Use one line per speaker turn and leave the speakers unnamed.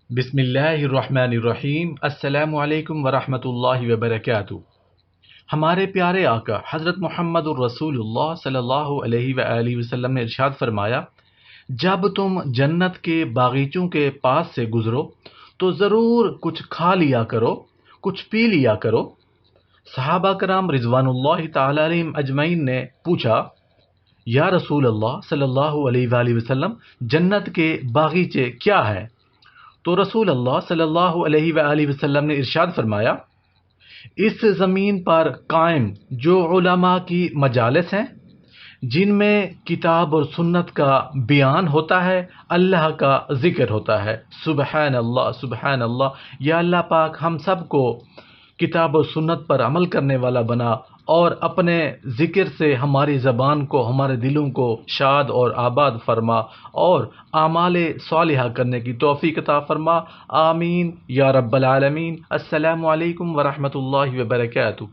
بسم اللہ الرحمن الرحیم۔ السلام علیکم ورحمۃ اللہ وبرکاتہ۔ ہمارے پیارے آقا حضرت محمد الرسول اللہ صلی اللہ علیہ وآلہ وسلم نے ارشاد فرمایا، جب تم جنت کے باغیچوں کے پاس سے گزرو تو ضرور کچھ کھا لیا کرو، کچھ پی لیا کرو۔ صحابہ کرام رضوان اللہ تعالی علیہم اجمعین نے پوچھا، یا رسول اللہ صلی اللہ علیہ وآلہ وسلم، جنت کے باغیچے کیا ہیں؟ تو رسول اللہ صلی اللہ علیہ وآلہ وسلم نے ارشاد فرمایا، اس زمین پر قائم جو علماء کی مجالس ہیں، جن میں کتاب اور سنت کا بیان ہوتا ہے، اللہ کا ذکر ہوتا ہے۔ سبحان اللہ، سبحان اللہ۔ یا اللہ پاک ہم سب کو کتاب و سنت پر عمل کرنے والا بنا، اور اپنے ذکر سے ہماری زبان کو، ہمارے دلوں کو شاد اور آباد فرما، اور اعمال صالحہ کرنے کی توفیق عطا فرما۔ آمین یا رب العالمین۔ السلام علیکم ورحمۃ اللہ وبرکاتہ۔